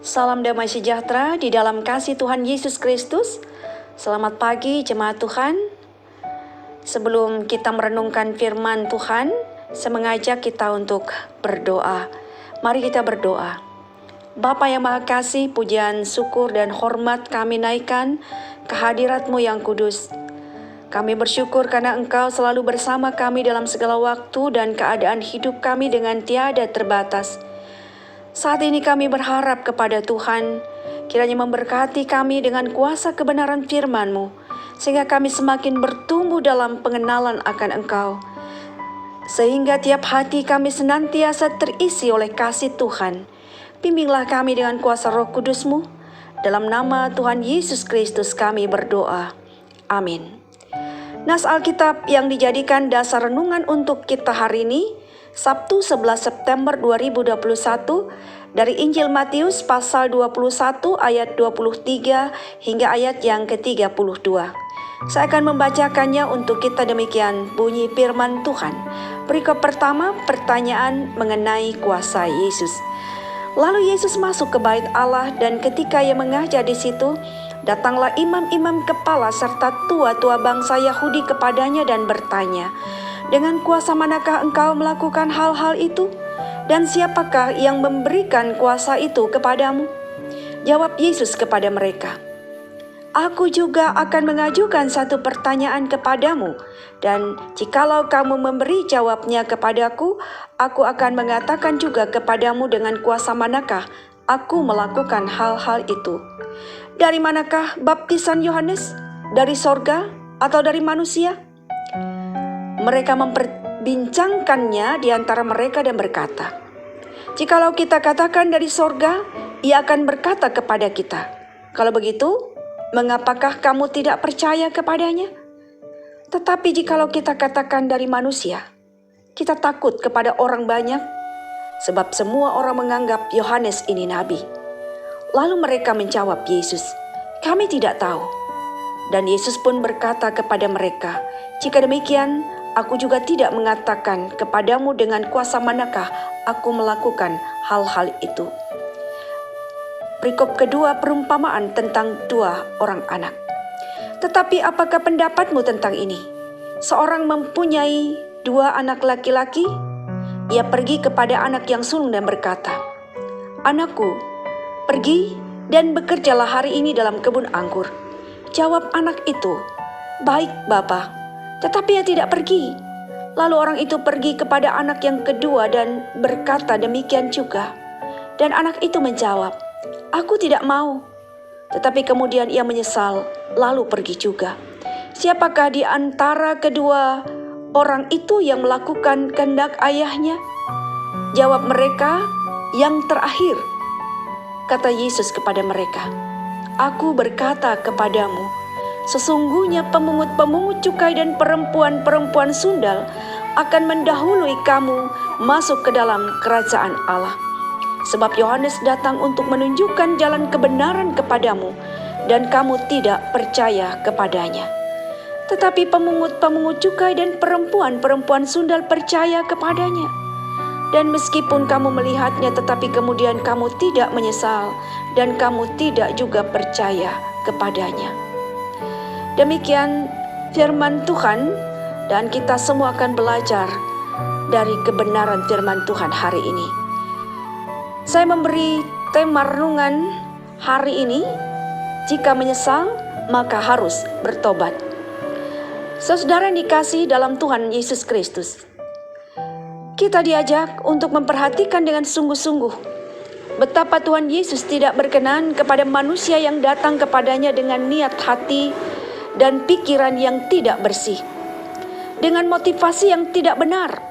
Salam damai sejahtera di dalam kasih Tuhan Yesus Kristus. Selamat pagi jemaat Tuhan. Sebelum kita merenungkan firman Tuhan, saya mengajak kita untuk berdoa. Mari kita berdoa. Bapa yang Maha Kasih, pujian, syukur, dan hormat kami naikkan kehadirat-Mu yang kudus. Kami bersyukur karena Engkau selalu bersama kami dalam segala waktu dan keadaan hidup kami dengan tiada terbatas. Saat ini kami berharap kepada Tuhan, kiranya memberkati kami dengan kuasa kebenaran firman-Mu, sehingga kami semakin bertumbuh dalam pengenalan akan Engkau. Sehingga tiap hati kami senantiasa terisi oleh kasih Tuhan. Bimbinglah kami dengan kuasa Roh Kudus-Mu. Dalam nama Tuhan Yesus Kristus kami berdoa. Amin. Nas Alkitab yang dijadikan dasar renungan untuk kita hari ini, Sabtu 11 September 2021, dari Injil Matius pasal 21 ayat 23 hingga ayat yang ke-32. Saya akan membacakannya untuk kita, demikian bunyi firman Tuhan. Berikut pertama, pertanyaan mengenai kuasa Yesus. Lalu Yesus masuk ke bait Allah, dan ketika ia mengajar di situ, datanglah imam-imam kepala serta tua-tua bangsa Yahudi kepadanya dan bertanya, "Dengan kuasa manakah engkau melakukan hal-hal itu? Dan siapakah yang memberikan kuasa itu kepadamu?" Jawab Yesus kepada mereka, "Aku juga akan mengajukan satu pertanyaan kepadamu, dan jikalau kamu memberi jawabnya kepadaku, aku akan mengatakan juga kepadamu dengan kuasa manakah aku melakukan hal-hal itu. Dari manakah baptisan Yohanes? Dari sorga atau dari manusia?" Mereka memperbincangkannya di antara mereka dan berkata, "Jikalau kita katakan dari sorga, ia akan berkata kepada kita, 'Kalau begitu, mengapakah kamu tidak percaya kepadanya?' Tetapi jikalau kita katakan dari manusia, kita takut kepada orang banyak, sebab semua orang menganggap Yohanes ini nabi." Lalu mereka menjawab Yesus, "Kami tidak tahu." Dan Yesus pun berkata kepada mereka, "Jika demikian, aku juga tidak mengatakan kepadamu dengan kuasa manakah aku melakukan hal-hal itu." Perikop kedua, perumpamaan tentang dua orang anak. "Tetapi apakah pendapatmu tentang ini? Seorang mempunyai dua anak laki-laki. Ia pergi kepada anak yang sulung dan berkata, 'Anakku, pergi dan bekerjalah hari ini dalam kebun anggur.' Jawab anak itu, 'Baik, Bapa,' tetapi ia tidak pergi. Lalu orang itu pergi kepada anak yang kedua dan berkata demikian juga. Dan anak itu menjawab, 'Aku tidak mau.' Tetapi kemudian ia menyesal, lalu pergi juga. Siapakah di antara kedua orang itu yang melakukan kehendak ayahnya?" Jawab mereka, "Yang terakhir." Kata Yesus kepada mereka, "Aku berkata kepadamu, sesungguhnya pemungut-pemungut cukai dan perempuan-perempuan sundal akan mendahului kamu masuk ke dalam kerajaan Allah. Sebab Yohanes datang untuk menunjukkan jalan kebenaran kepadamu, dan kamu tidak percaya kepadanya. Tetapi pemungut-pemungut cukai dan perempuan-perempuan sundal percaya kepadanya. Dan meskipun kamu melihatnya, tetapi kemudian kamu tidak menyesal, dan kamu tidak juga percaya kepadanya." Demikian firman Tuhan, dan kita semua akan belajar dari kebenaran firman Tuhan hari ini. Saya memberi tema renungan hari ini, "Jika menyesal, maka harus bertobat." Saudara yang dikasihi dalam Tuhan Yesus Kristus, kita diajak untuk memperhatikan dengan sungguh-sungguh betapa Tuhan Yesus tidak berkenan kepada manusia yang datang kepadanya dengan niat hati dan pikiran yang tidak bersih, dengan motivasi yang tidak benar,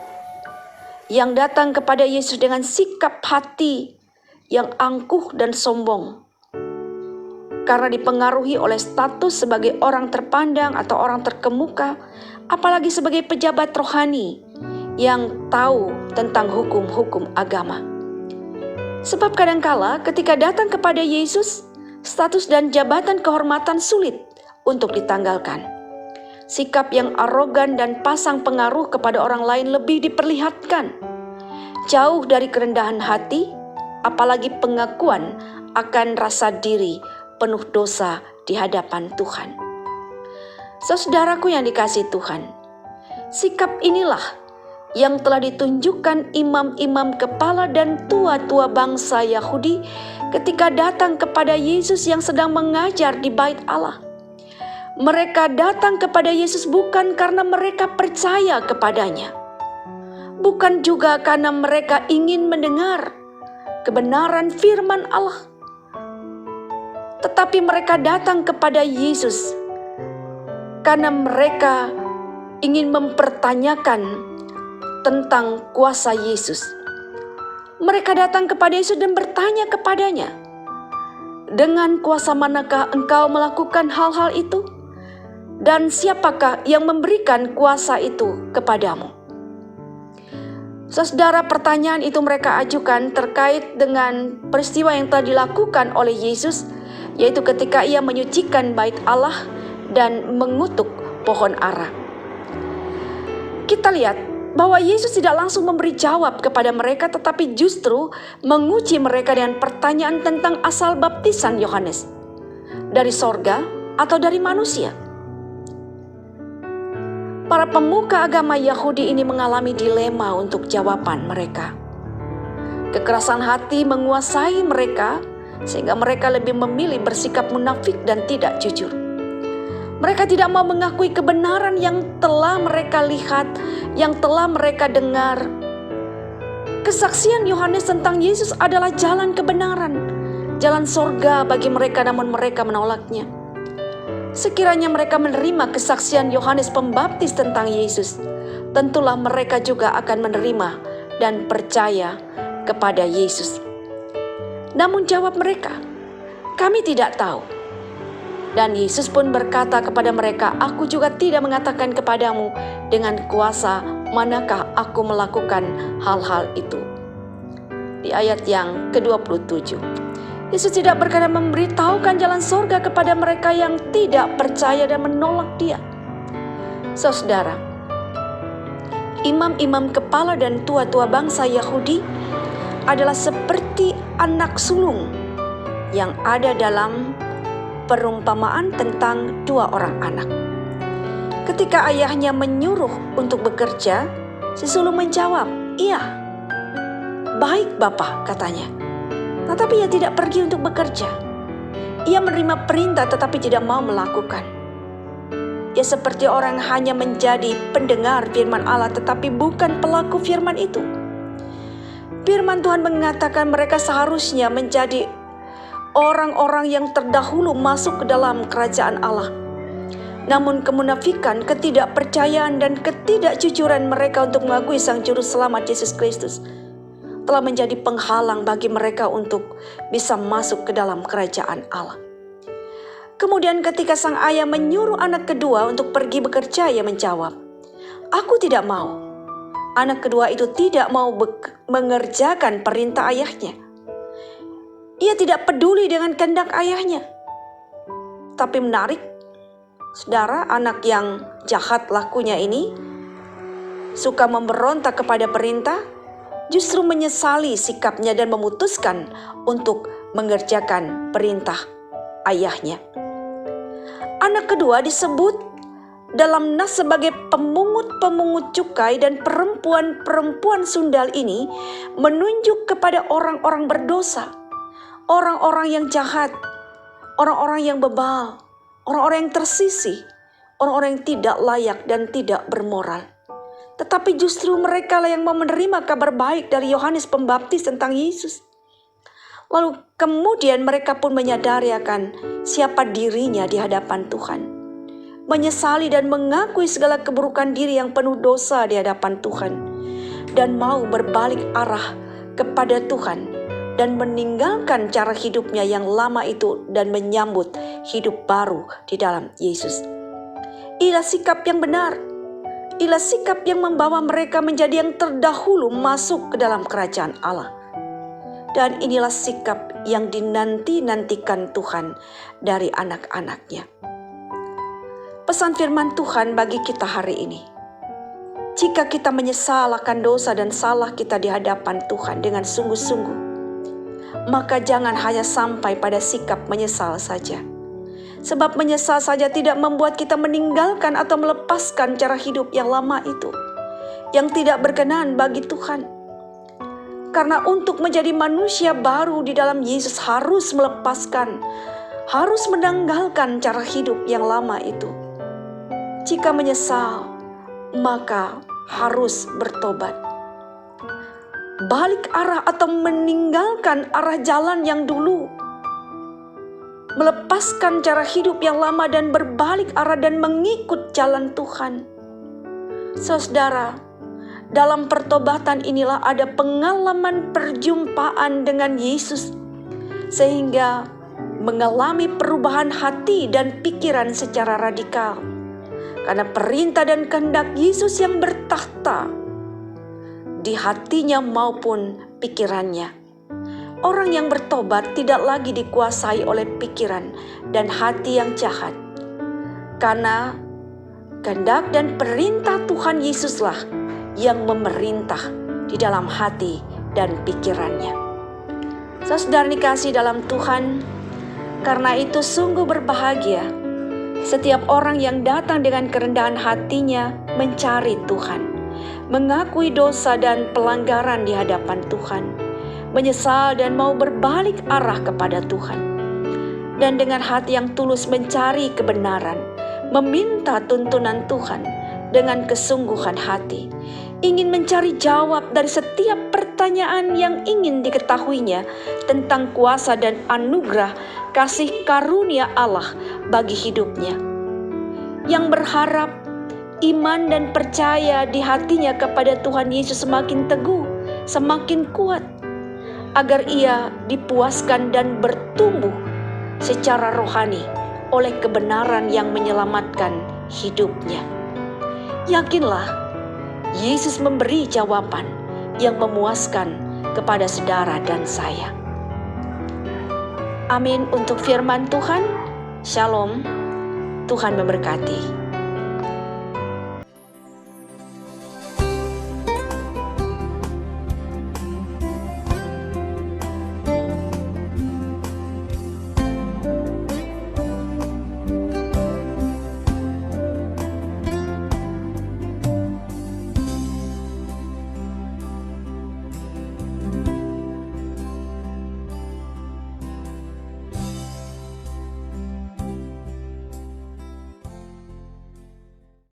yang datang kepada Yesus dengan sikap hati yang angkuh dan sombong, karena dipengaruhi oleh status sebagai orang terpandang atau orang terkemuka, apalagi sebagai pejabat rohani yang tahu tentang hukum-hukum agama. Sebab kadangkala ketika datang kepada Yesus, status dan jabatan kehormatan sulit untuk ditanggalkan. Sikap yang arogan dan pasang pengaruh kepada orang lain lebih diperlihatkan. Jauh dari kerendahan hati, apalagi pengakuan akan rasa diri penuh dosa di hadapan Tuhan. Saudaraku yang dikasihi Tuhan, sikap inilah yang telah ditunjukkan imam-imam kepala dan tua-tua bangsa Yahudi ketika datang kepada Yesus yang sedang mengajar di bait Allah. Mereka datang kepada Yesus bukan karena mereka percaya kepadanya, bukan juga karena mereka ingin mendengar kebenaran firman Allah, tetapi mereka datang kepada Yesus karena mereka ingin mempertanyakan tentang kuasa Yesus. Mereka datang kepada Yesus dan bertanya kepadanya, "Dengan kuasa manakah engkau melakukan hal-hal itu? Dan siapakah yang memberikan kuasa itu kepadamu?" Saudara, pertanyaan itu mereka ajukan terkait dengan peristiwa yang telah dilakukan oleh Yesus, yaitu ketika ia menyucikan bait Allah dan mengutuk pohon ara. Kita lihat bahwa Yesus tidak langsung memberi jawab kepada mereka, tetapi justru menguji mereka dengan pertanyaan tentang asal baptisan Yohanes, dari sorga atau dari manusia. Para pemuka agama Yahudi ini mengalami dilema untuk jawaban mereka. Kekerasan hati menguasai mereka sehingga mereka lebih memilih bersikap munafik dan tidak jujur. Mereka tidak mau mengakui kebenaran yang telah mereka lihat, yang telah mereka dengar. Kesaksian Yohanes tentang Yesus adalah jalan kebenaran, jalan sorga bagi mereka, namun mereka menolaknya. Sekiranya mereka menerima kesaksian Yohanes Pembaptis tentang Yesus, tentulah mereka juga akan menerima dan percaya kepada Yesus. Namun jawab mereka, "Kami tidak tahu." Dan Yesus pun berkata kepada mereka, "Aku juga tidak mengatakan kepadamu dengan kuasa manakah aku melakukan hal-hal itu." Di ayat yang ke-27, Yesus tidak berkenan memberitahukan jalan surga kepada mereka yang tidak percaya dan menolak Dia. Saudara, imam-imam kepala dan tua-tua bangsa Yahudi adalah seperti anak sulung yang ada dalam perumpamaan tentang dua orang anak. Ketika ayahnya menyuruh untuk bekerja, si sulung menjawab, "Iya, baik Bapa," katanya. Tetapi ia tidak pergi untuk bekerja. Ia menerima perintah tetapi tidak mau melakukan. Ia seperti orang hanya menjadi pendengar firman Allah tetapi bukan pelaku firman itu. Firman Tuhan mengatakan mereka seharusnya menjadi orang-orang yang terdahulu masuk ke dalam kerajaan Allah. Namun kemunafikan, ketidakpercayaan dan ketidakjujuran mereka untuk mengakui Sang Juru Selamat Yesus Kristus telah menjadi penghalang bagi mereka untuk bisa masuk ke dalam kerajaan Allah. Kemudian ketika sang ayah menyuruh anak kedua untuk pergi bekerja, ia menjawab, "Aku tidak mau." Anak kedua itu tidak mau mengerjakan perintah ayahnya. Ia tidak peduli dengan kehendak ayahnya. Tapi menarik, saudara, anak yang jahat lakunya ini suka memberontak kepada perintah, justru menyesali sikapnya dan memutuskan untuk mengerjakan perintah ayahnya. Anak kedua disebut dalam nas sebagai pemungut-pemungut cukai, dan perempuan-perempuan sundal ini menunjuk kepada orang-orang berdosa, orang-orang yang jahat, orang-orang yang bebal, orang-orang yang tersisih, orang-orang yang tidak layak dan tidak bermoral. Tetapi justru mereka lah yang mau menerima kabar baik dari Yohanes Pembaptis tentang Yesus. Lalu kemudian mereka pun menyadari akan siapa dirinya di hadapan Tuhan. Menyesali dan mengakui segala keburukan diri yang penuh dosa di hadapan Tuhan. Dan mau berbalik arah kepada Tuhan dan meninggalkan cara hidupnya yang lama itu dan menyambut hidup baru di dalam Yesus. Inilah sikap yang benar. Inilah sikap yang membawa mereka menjadi yang terdahulu masuk ke dalam kerajaan Allah. Dan inilah sikap yang dinanti-nantikan Tuhan dari anak-anaknya. Pesan firman Tuhan bagi kita hari ini. Jika kita menyesal akan dosa dan salah kita di hadapan Tuhan dengan sungguh-sungguh, maka jangan hanya sampai pada sikap menyesal saja. Sebab menyesal saja tidak membuat kita meninggalkan atau melepaskan cara hidup yang lama itu, yang tidak berkenan bagi Tuhan. Karena untuk menjadi manusia baru di dalam Yesus harus melepaskan, harus menanggalkan cara hidup yang lama itu. Jika menyesal, maka harus bertobat. Balik arah atau meninggalkan arah jalan yang dulu. Melepaskan cara hidup yang lama dan berbalik arah dan mengikut jalan Tuhan. Saudara, dalam pertobatan inilah ada pengalaman perjumpaan dengan Yesus, sehingga mengalami perubahan hati dan pikiran secara radikal. Karena perintah dan kehendak Yesus yang bertakhta di hatinya maupun pikirannya. Orang yang bertobat tidak lagi dikuasai oleh pikiran dan hati yang jahat. Karena kehendak dan perintah Tuhan Yesuslah yang memerintah di dalam hati dan pikirannya. Saudara dikasihi dalam Tuhan, karena itu sungguh berbahagia setiap orang yang datang dengan kerendahan hatinya mencari Tuhan, mengakui dosa dan pelanggaran di hadapan Tuhan, menyesal dan mau berbalik arah kepada Tuhan, dan dengan hati yang tulus mencari kebenaran, meminta tuntunan Tuhan dengan kesungguhan hati, ingin mencari jawab dari setiap pertanyaan yang ingin diketahuinya tentang kuasa dan anugerah kasih karunia Allah bagi hidupnya, yang berharap iman dan percaya di hatinya kepada Tuhan Yesus semakin teguh, semakin kuat, agar ia dipuaskan dan bertumbuh secara rohani oleh kebenaran yang menyelamatkan hidupnya. Yakinlah, Yesus memberi jawaban yang memuaskan kepada saudara dan saya. Amin untuk firman Tuhan. Shalom, Tuhan memberkati.